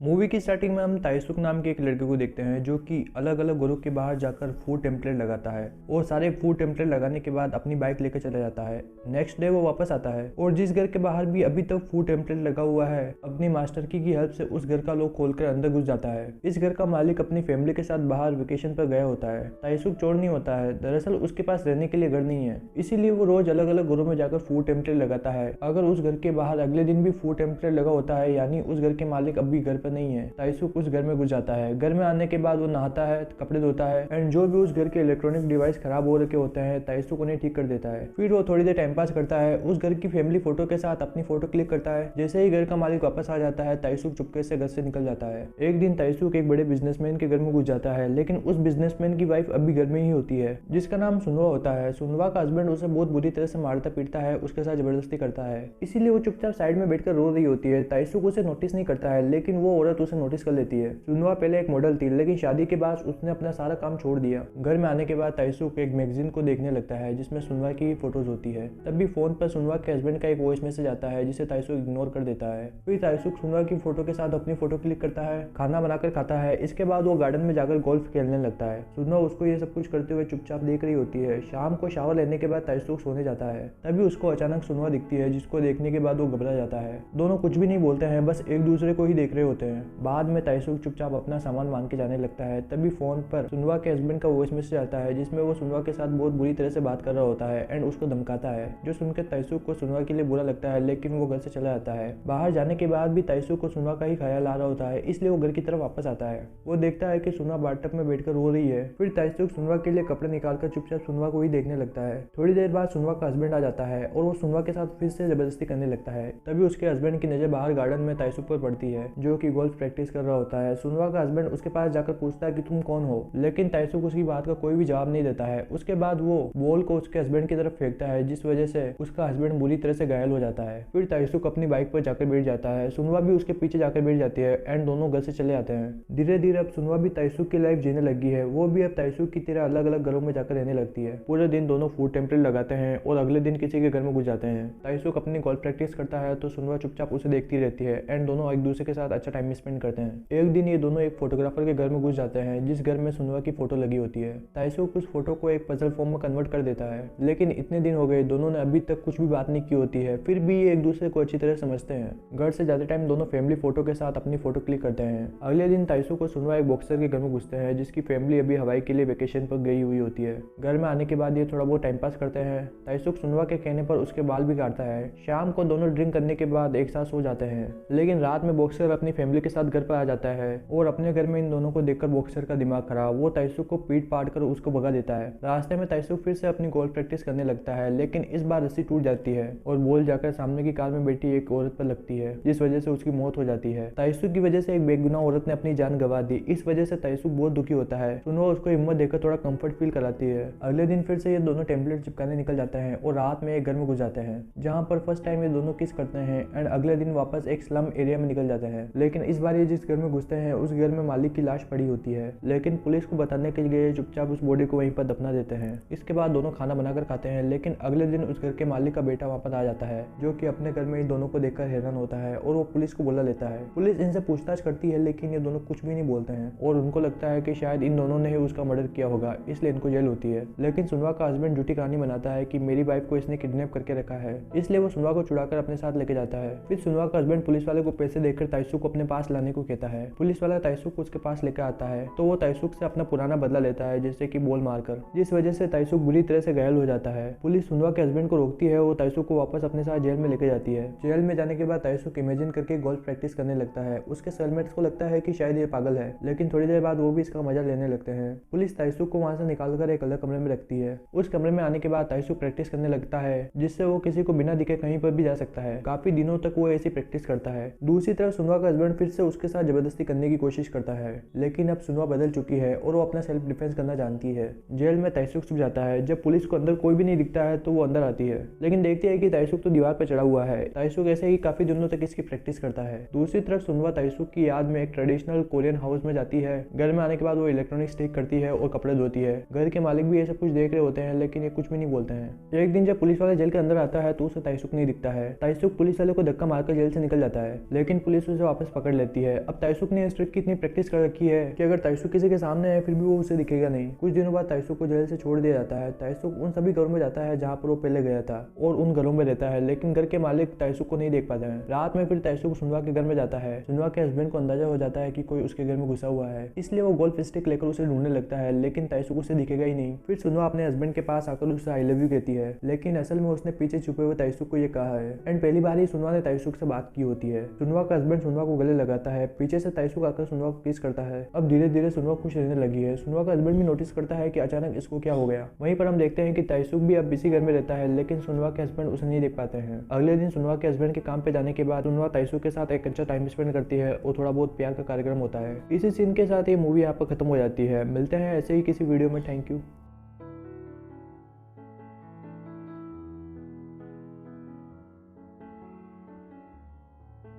Movie की starting में हम ताइसुक नाम के एक लड़के को देखते हैं जो कि अलग अलग ग्रुप के बाहर जाकर फूड टेम्पलेट लगाता है और सारे फूड टेम्पलेट लगाने के बाद अपनी बाइक लेकर चला जाता है। नेक्स्ट डे वो वापस आता है और जिस घर के बाहर भी अभी तक फूड टेम्पलेट लगा हुआ है अपनी मास्टर की हेल्प से उस घर का लॉक खोलकर अंदर घुस जाता है। इस घर का मालिक अपनी फैमिली के साथ बाहर वेकेशन पर गया होता है। ताइसुक चोर नहीं होता है, दरअसल उसके पास रहने के लिए घर नहीं है, इसीलिए वो रोज अलग अलग घरों में जाकर फूड टेम्पलेट लगाता है। अगर उस घर के बाहर अगले दिन भी फूड टेम्पलेट लगा होता है यानी उस घर के मालिक अब भी घर पर नहीं है। ताइसुक उस घर में घुस जाता है। घर में आने के बाद वो नहाता है, कपड़े धोता है एंड जो भी उस घर के इलेक्ट्रॉनिक डिवाइस खराब हो रखे होते हैं ताइसुक उन्हें ठीक कर देता है। फिर वो थोड़ी देर टाइम पास करता है, उस घर की फैमिली फोटो के साथ अपनी फोटो क्लिक करता है। जैसे ही घर का मालिक वापस आ जाता है ताइसुक चुपके से घर से निकल जाता है। एक दिन ताइसुक एक बड़े बिजनेसमैन के घर में घुस जाता है, लेकिन उस बिजनेसमैन की वाइफ अभी घर में ही होती है जिसका नाम सुनवा होता है। सुनवा का हस्बैंड उसे बहुत बुरी तरह से मारता पीटता है, उसके साथ जबरदस्ती करता है, इसीलिए वो चुपचाप साइड में बैठकर रो रही होती है। ताइसुक उसे नोटिस नहीं करता है लेकिन वो औरत उसे नोटिस कर लेती है। सुनवा पहले एक मॉडल थी लेकिन शादी के बाद उसने अपना सारा काम छोड़ दिया। घर में आने के बाद ताइसुक एक मैगजीन को देखने लगता है जिसमें सुनवा की फोटोज होती है। तभी फोन पर सुनवा के हस्बैंड का एक वॉइस मैसेज आता है जिसे ताइसुक इग्नोर कर देता है। फिर ताइसुक सुनवा की फोटो के साथ अपनी फोटो क्लिक करता है, खाना बनाकर खाता है। इसके बाद वो गार्डन में जाकर गोल्फ खेलने लगता है। सुनवा उसको ये सब कुछ करते हुए चुपचाप देख रही होती है। शाम को शावर लेने के बाद ताइसुक सोने जाता है, तभी उसको अचानक सुनवा दिखती है जिसको देखने के बाद वो घबरा जाता है। दोनों कुछ भी नहीं बोलते हैं, बस एक दूसरे को ही देख रहे होते हैं। बाद में ताइसुक चुपचाप अपना सामान मान के जाने लगता है। तभी फोन पर सुनवा के हस्बैंड का वॉइस मैसेज आता है जिसमें वो सुनवा के साथ बहुत बुरी तरह से बात कर रहा होता है एंड उसको धमकाता है, जो सुनकर ताइसुक को सुनवा के लिए बुरा लगता है लेकिन वो घर से चला जाता है। बाहर जाने के बाद भी ताइसुक को सुनवा का ही ख्याल आ रहा होता है, इसलिए वो घर की तरफ वापस आता है। वो देखता है कि सुनवा बाथटब में बैठकर रो रही है। फिर ताइसुक सुनवा के लिए कपड़े निकालकर चुपचाप सुनवा को ही देखने लगता है। थोड़ी देर बाद सुनवा का हस्बैंड आ जाता है और वो सुनवा के साथ फिर से जबरदस्ती करने लगता है। तभी उसके हस्बैंड की नजर बाहर गार्डन में ताइसुक पर पड़ती है जो कि गोल्फ प्रैक्टिस कर रहा होता है। सुनवा का हस्बैंड उसके पास जाकर पूछता है कि तुम कौन हो, लेकिन ताइसुक उसकी बात का कोई भी जवाब नहीं देता है। उसके बाद वो बॉल को उसके हस्बैंड की तरफ फेंकता है जिस वजह से उसका हस्बैंड बुरी तरह से घायल हो जाता है। फिर ताइसुक अपनी बाइक पर जाकर बैठ जाता है, सुनवा भी उसके पीछे जाकर बैठ जाती है एंड दोनों घर से चले आते हैं। धीरे धीरे अब सुनवा भी ताइसुक की लाइफ जीने लगी है। वो भी अब ताइसुक की तरह अलग अलग घरों में जाकर रहने लगती है। पूरे दिन दोनों फूड टेम्पलेट लगाते हैं और अगले दिन किसी के घर में घुस जाते हैं। ताइसुक अपनी गोल्फ प्रैक्टिस करता है तो सुनवा चुपचाप उसे देखती रहती है एंड दोनों एक दूसरे के साथ अच्छा टाइम स्पेंड करते हैं। एक दिन ये दोनों एक फोटोग्राफर के घर में घुस जाते हैं जिस घर में सुनवा की फोटो लगी होती है। ताइसुक उस फोटो को एक पजल फॉर्म में कन्वर्ट कर देता है, लेकिन इतने दिन हो गए दोनों ने अभी तक कुछ भी बात नहीं की होती है, फिर भी ये एक दूसरे को अच्छी तरह समझते हैं। घर से ज्यादा टाइम दोनों फैमिली फोटो के साथ अपनी फोटो क्लिक करते हैं। अगले दिन ताइसुक और सुनवा एक बॉक्सर के घर में घुसते हैं जिसकी फैमिली अभी हवाई के लिए वेकेशन पर गई हुई होती है। घर में आने के बाद ये थोड़ा बहुत टाइम पास करते हैं। ताइसुक सुनवा के कहने पर उसके बाल भी काटता है। शाम को दोनों ड्रिंक करने के बाद एक साथ सो जाते हैं, लेकिन रात में बॉक्सर अपनी फैमिली के साथ घर पर आ जाता है और अपने घर में इन दोनों को देखकर बॉक्सर का दिमाग खराब, वो ताइसुक को पीट पाट कर उसको भगा देता है। रास्ते में ताइसुक फिर से अपनी गोल्फ प्रैक्टिस करने लगता है, लेकिन इस बार रस्सी टूट जाती है और बॉल जाकर सामने की कार में बैठी एक औरत पर लगती है जिस वजह से उसकी मौत हो जाती है। ताइसुक की वजह से एक बेगुनाह औरत ने अपनी जान गंवा दी, इस वजह से ताइसुक बहुत दुखी होता है। सुनवा उसको हिम्मत देकर थोड़ा कंफर्ट फील कराती है। अगले दिन फिर से ये दोनों टेम्पलेट चिपकाने निकल जाते हैं और रात में एक घर में घुस जाते हैं जहाँ पर फर्स्ट टाइम ये दोनों किस करते हैं एंड अगले दिन वापस एक स्लम एरिया में निकल जाते हैं। लेकिन इस बार ये जिस घर में घुसते हैं उस घर में मालिक की लाश पड़ी होती है, लेकिन पुलिस को बताने के लिए चुपचाप उस बॉडी को वहीं पर दफना देते हैं। इसके बाद दोनों खाना बनाकर खाते हैं, लेकिन अगले दिन उस घर के मालिक का बेटा वापस आ जाता है जो कि अपने घर में इन दोनों को देखकर हैरान होता है और वो पुलिस को बुला लेता है। पुलिस इनसे पूछताछ करती है लेकिन ये दोनों कुछ भी नहीं बोलते हैं और उनको लगता है कि शायद इन दोनों ने ही उसका मर्डर किया होगा, इसलिए इनको जेल होती है। लेकिन सुनवा का हस्बैंड झूठी कहानी बनाता है कि मेरी वाइफ को इसने किडनैप करके रखा है, इसलिए वो सुनवा को छुड़ाकर अपने साथ लेके जाता है। फिर सुनवा का हस्बैंड पुलिस वाले को पैसे देकर ताइसुक को अपने पास लाने को कहता है। पुलिस वाला ताइसुक को उसके पास लेकर आता है तो वो ताइसुक से अपना पुराना बदला लेता है जैसे कि बॉल मारकर, जिस वजह से ताइसुक बुरी तरह से घायल हो जाता है। पुलिस सुनवा के हस्बैंड को रोकती है और ताइसुक को वापस अपने साथ जेल में लेके जाती है। जेल में जाने के बाद ताइसुक इमेजिन करके गोल्फ प्रैक्टिस करने लगता है। उसके सेलमेट्स को लगता है कि शायद ये पागल है, लेकिन थोड़ी देर बाद वो भी इसका मजा लेने लगते हैं। पुलिस ताइसुक को वहां से निकालकर एक अलग कमरे में रखती है। उस कमरे में आने के बाद ताइसुक प्रैक्टिस करने लगता है जिससे वो किसी को बिना दिखे कहीं पर भी जा सकता है। काफी दिनों तक वो ऐसी प्रैक्टिस करता है। दूसरी तरफ सुनवा का हस्बैंड फिर से उसके साथ जबरदस्ती करने की कोशिश करता है, लेकिन अब सुनवा बदल चुकी है और वो अपना सेल्फ डिफेंस करना जानती है। जेल में ताइसुक छुप जाता है। जब पुलिस को अंदर कोई भी नहीं दिखता है तो वो अंदर आती है, लेकिन देखती है कि ताइसुक तो दीवार पर चढ़ा हुआ है। ताइसुक ऐसे ही काफी दिनों तक इसकी प्रैक्टिस करता है। दूसरी तरफ सुनवा ताइसुक की याद में एक ट्रेडिशनल कोरियन हाउस में जाती है। घर में आने के बाद वो इलेक्ट्रॉनिक्स ठीक करती है और कपड़े धोती है। घर के मालिक भी ये सब कुछ देख रहे होते हैं, लेकिन ये कुछ भी नहीं बोलते हैं। एक दिन जब पुलिस वाला जेल के अंदर आता है तो उसे ताइसुक नहीं दिखता है। ताइसुक पुलिस वाले को धक्का मारकर जेल से निकल जाता है, लेकिन पुलिस उसे वापस पकड़ पकड़ लेती है। अब ताइसुक ने इस ट्रिक की इतनी प्रैक्टिस कर रखी है कि अगर ताइसुक किसी के सामने है फिर भी वो उसे दिखेगा नहीं। कुछ दिनों बाद ताइसुक को जेल से छोड़ दिया जाता है। ताइसुक उन सभी घरों में जाता है जहाँ पर वो पहले गया था और उन घरों में रहता है, लेकिन घर के मालिक ताइसुक को नहीं देख पाते हैं। रात में फिर ताइसुक सुनवा के घर में जाता है। सुनवा के हस्बैंड को अंदाजा हो जाता है कि कोई उसके घर में घुसा हुआ है, इसलिए वो गोल्फ स्टिक लेकर उसे ढूंढने लगता है, लेकिन ताइसुक उसे दिखेगा ही नहीं। फिर सुनवा अपने हस्बैंड के पास आकर उसे आई लव यू कहती है, लेकिन असल में उसने पीछे छुपे हुए ताइसुक को ये कहा है। एंड पहली बार ही सुनवा ने ताइसुक से बात की होती है। सुनवा का हस्बैंड सुनवा को गले लगाता है, पीछे से ताइसुक आकर सुनवा को किस करता है। अब धीरे धीरे सुनवा खुश रहने लगी है। सुनवा का हस्बैंड भी नोटिस करता है कि अचानक इसको क्या हो गया। वहीं पर हम देखते हैं कि ताइसुक भी अब इसी घर में रहता है, लेकिन सुनवा के हस्बैंड उसे नहीं देख पाते हैं। अगले दिन सुनवा के हस्बैंड के काम पे जाने के बाद सुनवा ताइसुक के साथ एक अच्छा टाइम स्पेंड करती है और थोड़ा बहुत प्यार का कार्यक्रम होता है। इसी सीन के साथ ये मूवी यहाँ पर खत्म हो जाती है। मिलते हैं ऐसे ही किसी वीडियो में। Thank you.